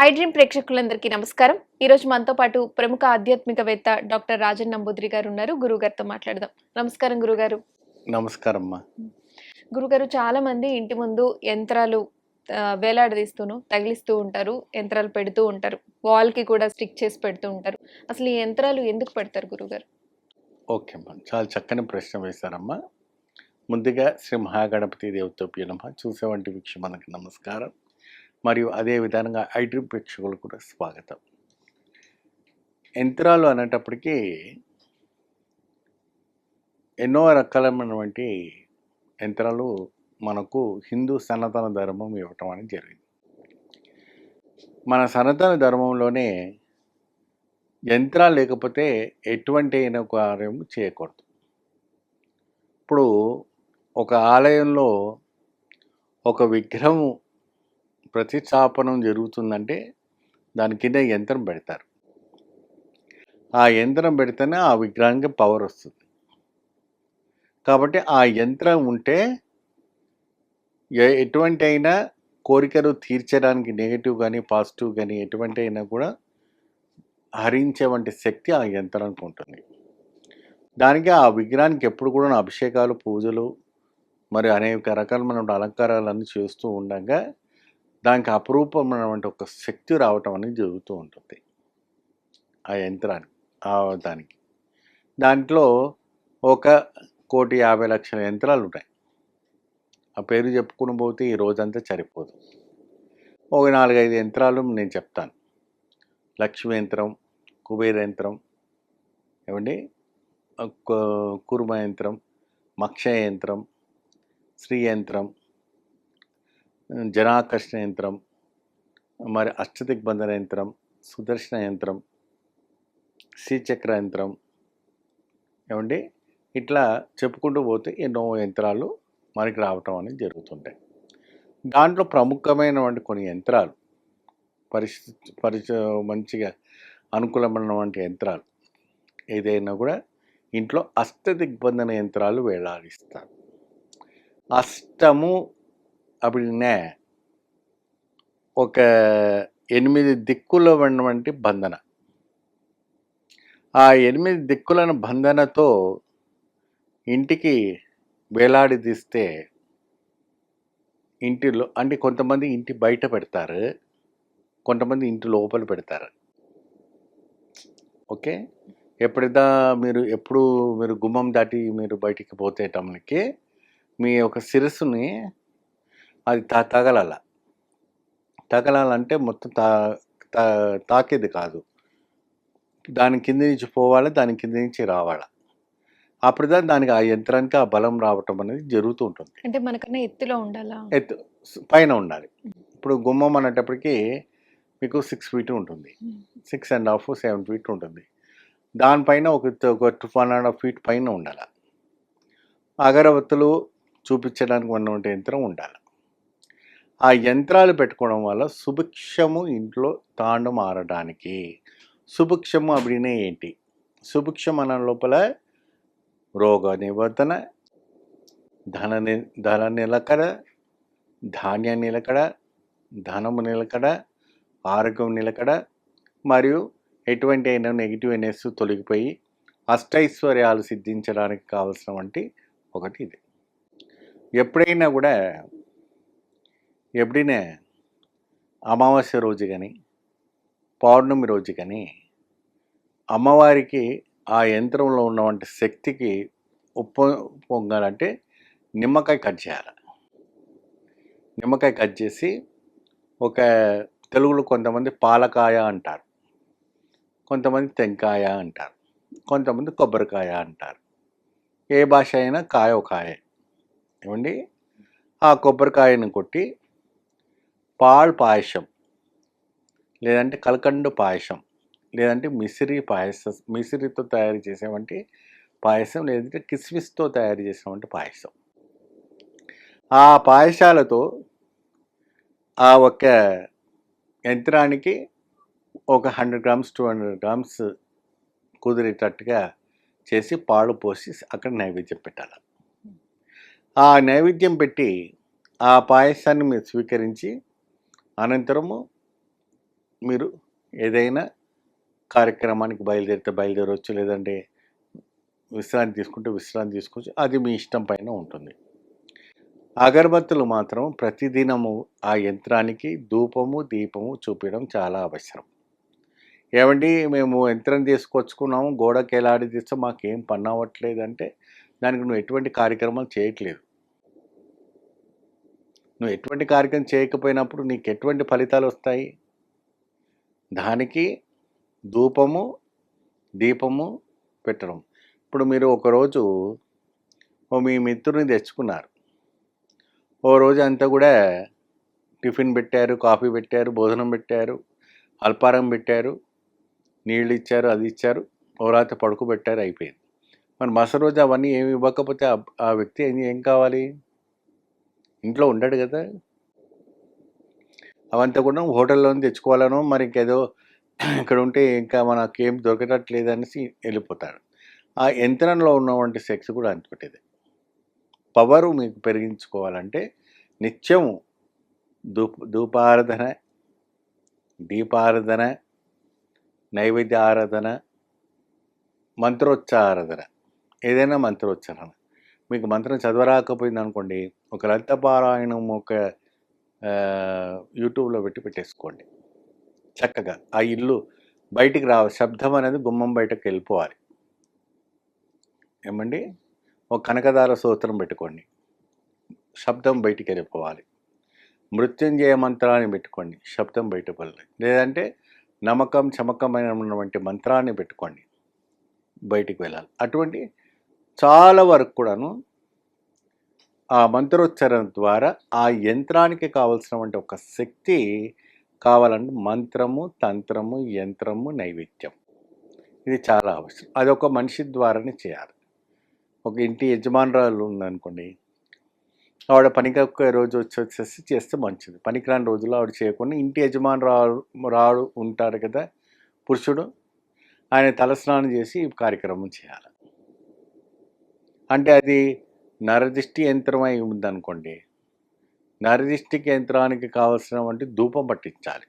ఐడ్రీమ్ ప్రేక్షకులందరికీ నమస్కారం. ఈరోజు మనతో పాటు ప్రముఖ ఆధ్యాత్మికవేత్త డాక్టర్ రాజన్ నంబూద్రి గారు ఉన్నారు. గురువుగారితో మాట్లాడదాం. నమస్కారం గురుగారు. నమస్కారమ్మా. గురుగారు, చాలా మంది ఇంటి ముందు యంత్రాలు వేలాడదీస్తూను తగిలిస్తూ ఉంటారు. యంత్రాలు పెడుతూ ఉంటారు. వాల్‌కి కూడా స్టిక్ చేసి పెడుతూ ఉంటారు. అసలు ఈ యంత్రాలు ఎందుకు పెడతారు గురుగారు? ఓకే అమ్మా. చాలా చక్కని ప్రశ్న వేశారమ్మా. ముందుగా శ్రీ మహాగణపతి దేవతోభ్యో నమః. చూసేవంటి వీక్షకులకు నమస్కారం. మరియు అదే విధంగా ఐడ్రీమ్ ప్రేక్షకులకు కూడా స్వాగతం. యంత్రాలు అనేటప్పటికీ ఎన్నో రకాలైనటువంటి యంత్రాలు మనకు హిందూ సనాతన ధర్మం ఇవ్వటం అనేది జరిగింది. మన సనాతన ధర్మంలోనే యంత్రాలు లేకపోతే ఎటువంటి అయిన కార్యం చేయకూడదు. ఇప్పుడు ఒక ఆలయంలో ఒక విగ్రహం ప్రతిష్టాపనం జరుగుతుందంటే దాని కింద యంత్రం పెడతారు. ఆ యంత్రం పెడితేనే ఆ విగ్రహానికి పవర్ వస్తుంది. కాబట్టి ఆ యంత్రం ఉంటే ఎటువంటి అయినా కోరికలు తీర్చడానికి నెగిటివ్ కానీ పాజిటివ్ కానీ ఎటువంటి అయినా కూడా హరించేవంటి శక్తి ఆ యంత్రానికి ఉంటుంది. దానికి ఆ విగ్రహానికి ఎప్పుడు కూడా అభిషేకాలు, పూజలు మరి అనేక రకాలైన అలంకారాలన్నీ చేస్తూ ఉండగా దానికి అపురూపమైనటువంటి ఒక శక్తి రావటం అనేది జరుగుతూ ఉంటుంది ఆ యంత్రానికి. దానికి దాంట్లో 1,50,00,000 యంత్రాలు ఉన్నాయి. ఆ పేరు చెప్పుకుని పోతే ఈ రోజంతా సరిపోదు. ఒక 4-5 యంత్రాలు నేను చెప్తాను. లక్ష్మీ యంత్రం, కుబేర యంత్రం, ఏమండి, కుర్మ యంత్రం, మక్ష యంత్రం, శ్రీ యంత్రం, జనాకర్షణ యంత్రం, మరి అష్టదిగ్బంధన యంత్రం, సుదర్శన యంత్రం, శ్రీచక్ర యంత్రం, ఏమండి, ఇట్లా చెప్పుకుంటూ పోతే ఎన్నో యంత్రాలు మనకి రావటం అనేది జరుగుతుంటాయి. దాంట్లో ప్రముఖమైనటువంటి కొన్ని యంత్రాలు మంచిగా అనుకూలమైనటువంటి యంత్రాలు ఏదైనా కూడా ఇంట్లో అష్టదిగ్బంధన యంత్రాలు వేలాడిస్తారు. అష్టము அப்படின்னா ఒక 8 దిక్కుల ఉన్నటువంటి బంధన. ఆ 8 దిక్కులను బంధనతో ఇంటికి వేలాడదీస్తే ఇంటిలో అంటే కొంతమంది ఇంటి బయట పెడతారు, కొంతమంది ఇంటి లోపల పెడతారు. ఓకే. ఎప్పుడు మీరు గుమ్మం దాటి మీరు బయటికి పోతేటమ్మకి మీ యొక్క శిరస్సుని అది తగలాలంటే మొత్తం తాకేది కాదు. దాని కింద నుంచి పోవాలి, దాని కింద నుంచి రావాలి. అప్పుడుదా దానికి ఆ యంత్రానికి ఆ బలం రావటం అనేది జరుగుతూ ఉంటుంది. అంటే మనకన్నా ఎత్తులో ఉండాలా? ఎత్తు పైన ఉండాలి. ఇప్పుడు గుమ్మం అనేటప్పటికి మీకు 6 ఫీట్ ఉంటుంది. 6.5, 7 ఫీట్ ఉంటుంది. దానిపైన ఒక 1.5 ఫీట్ పైన ఉండాలి. అగరవత్తులు చూపించడానికి ఉన్నటువంటి యంత్రం ఉండాలి. ఆ యంత్రాలు పెట్టుకోవడం వల్ల సుభిక్షము ఇంట్లో మారడానికి. సుభిక్షము అప్పుడే ఏంటి? సుభిక్షం అన్న లోపల రోగ నివర్ధన, ధన నిలకడ, ధాన్య నిలకడ, ధనము నిలకడ, ఆరోగ్యం నిలకడ, మరియు ఎటువంటి అయినా నెగిటివ్నెస్ తొలగిపోయి అష్టైశ్వర్యాలు సిద్ధించడానికి కావాల్సినటువంటి ఒకటి ఇది. ఎప్పుడైనా అమావాస్య రోజు కానీ పౌర్ణమి రోజు కానీ అమ్మవారికి ఆ యంత్రంలో ఉన్నటువంటి శక్తికి పొంగాలంటే నిమ్మకాయ కట్ చేయాలి. నిమ్మకాయ కట్ చేసి ఒక తెలుగులో కొంతమంది పాలకాయ అంటారు, కొంతమంది టెంకాయ అంటారు, కొంతమంది కొబ్బరికాయ అంటారు. ఏ భాష అయినా కాయ ఏమండి. ఆ కొబ్బరికాయను కొట్టి పాయసం, లేదంటే కలకండు పాయసం, లేదంటే మిసిరితో తయారు చేసేవంటి పాయసం, లేదంటే కిస్మిస్తో తయారు చేసేవంటి పాయసం. ఆ పాయసాలతో ఆ ఒక్క యంత్రానికి ఒక 100 గ్రామ్స్ 200 గ్రామ్స్ కుదిరేటట్టుగా చేసి పాలు పోసి అక్కడ నైవేద్యం పెట్టాలి. ఆ నైవేద్యం పెట్టి ఆ పాయసాన్ని మీరు స్వీకరించి అనంతరము మీరు ఏదైనా కార్యక్రమానికి బయలుదేరితే బయలుదేరవచ్చు, లేదంటే విశ్రాంతి తీసుకుంటే విశ్రాంతి తీసుకోవచ్చు. అది మీ ఇష్టం పైన ఉంటుంది. అగరబత్తులు మాత్రం ప్రతిదినము ఆ యంత్రానికి ధూపము దీపము చూపించడం చాలా అవసరం. ఏమండి మేము యంత్రం తీసుకొచ్చుకున్నాము, గోడకి ఎలాడి తీస్తే మాకేం పని అవ్వట్లేదు అంటే దానికి నువ్వు ఎటువంటి కార్యక్రమాలు చేయట్లేదు. నువ్వు ఎటువంటి కార్యక్రమం చేయకపోయినప్పుడు నీకు ఎటువంటి ఫలితాలు వస్తాయి? దానికి ధూపము దీపము పెట్టడం. ఇప్పుడు మీరు ఒకరోజు మీ మిత్రుని తెచ్చుకున్నారు, ఓ రోజు అంతా కూడా టిఫిన్ పెట్టారు, కాఫీ పెట్టారు, భోజనం పెట్టారు, అల్పారం పెట్టారు, నీళ్ళు ఇచ్చారు, అది ఇచ్చారు, ఓ రాత్రి పడుకోబెట్టారు, అయిపోయింది. మరి మరుసటి రోజు అవన్నీ ఏమి ఇవ్వకపోతే ఆ వ్యక్తి ఏం కావాలి? ఇంట్లో ఉండడు కదా. అవంతా కూడా హోటల్లో తెచ్చుకోవాలనో మరి ఇంకేదో ఇక్కడ ఉంటే ఇంకా మనకేం దొరకట్లేదు అనేసి వెళ్ళిపోతాడు. ఆ యంత్రంలో ఉన్నటువంటి శక్తి కూడా అంతటిదే. పవరు మీకు పెరిగించుకోవాలంటే నిత్యము ధూపారాధన, దీపారాధన, నైవేద్య ఆరాధన, మంత్రోచ్చారాధన, ఏదైనా మంత్రోచ్చారణ. మీకు మంత్రం చదవరాకపోయింది అనుకోండి, ఒక లలిత పారాయణం ఒక యూట్యూబ్లో పెట్టేసుకోండి. చక్కగా ఆ ఇల్లు బయటికి శబ్దం అనేది గుమ్మం బయటకు వెళ్ళిపోవాలి. ఏమండి, ఒక కనకదార స్తోత్రం పెట్టుకోండి, శబ్దం బయటికి వెళ్ళిపోవాలి. మృత్యుంజయ మంత్రాన్ని పెట్టుకోండి, శబ్దం బయటకు వెళ్ళాలి. లేదంటే నమ్మకం చమకమైనటువంటి మంత్రాన్ని పెట్టుకోండి, బయటికి వెళ్ళాలి. అటువంటి చాలా వరకు కూడాను ఆ మంత్రోచ్చారణ ద్వారా ఆ యంత్రానికి కావలసినటువంటి ఒక శక్తి కావాలంటే మంత్రము, తంత్రము, యంత్రము, నైవేద్యం, ఇది చాలా అవసరం. అది ఒక మనిషి ద్వారానే చేయాలి. ఒక ఇంటి యజమానురాలు ఉందనుకోండి, ఆవిడ పనికి ఒక్క రోజు వచ్చేసి చేస్తే మంచిది. పనికిరాని రోజుల్లో ఆవిడ చేయకుండా ఇంటి యజమానురాలు ఉంటారు కదా పురుషుడు, ఆయన తలస్నానం చేసి ఈ కార్యక్రమం చేయాలి. అంటే అది నరదిష్టి యంత్రం అయి ఉందనుకోండి, నరదిష్టి యంత్రానికి కావలసినటువంటి ధూపం పట్టించాలి.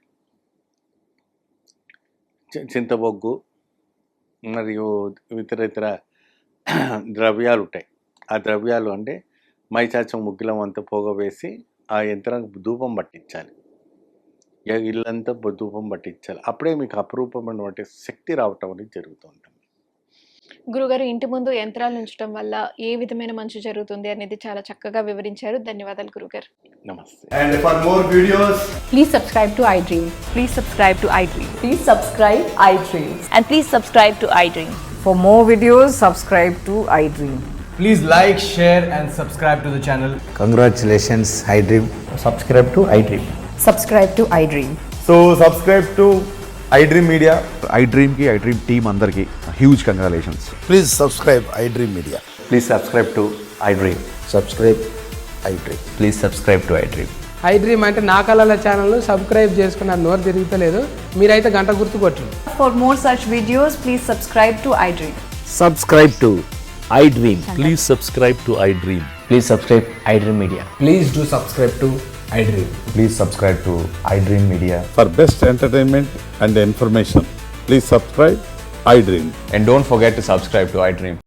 చింతబొగ్గు మరియు ఇతర ద్రవ్యాలు ఉంటాయి. ఆ ద్రవ్యాలు అంటే మైచాచం ముగ్గులం అంతా పోగ వేసి ఆ యంత్రానికి ధూపం పట్టించాలి. ఇల్లంతా ధూపం పట్టించాలి. అప్పుడే మీకు అపురూపమైనటువంటి శక్తి రావటం అనేది జరుగుతుంది. గురుగారు, ఇంటి ముందు యంత్రాలు ఉంచడం వల్ల ఏ విధమైన మంచి జరుగుతుంది అనేది చాలా చక్కగా వివరించారు. ధన్యవాదాలు గురుగారు. నమస్తే. And for more videos, Please subscribe to iDream. Please subscribe to iDream. Please subscribe iDream. And please subscribe to iDream. For more videos, subscribe to iDream. please like, share and subscribe to the channel. Congratulations, iDream. subscribe to iDream. Subscribe to iDream. So subscribe to iDream Media. iDream की iDream team अंदर की huge congratulations. Please subscribe iDream Media. Please subscribe to iDream. Subscribe iDream. Please subscribe to iDream. iDream అంటే నా కళల ఛానల్ను subscribe చేసుకున్నారు, నోరు తిరుగుతలేదు. మీరైతే గంట గుర్తు కొట్టండి. For more such videos, please subscribe to iDream. Subscribe to iDream. Please subscribe to iDream. Please subscribe iDream Media. Please do subscribe to iDream. Please subscribe to iDream Media. For best entertainment and information, please subscribe iDream. And don't forget to subscribe to iDream.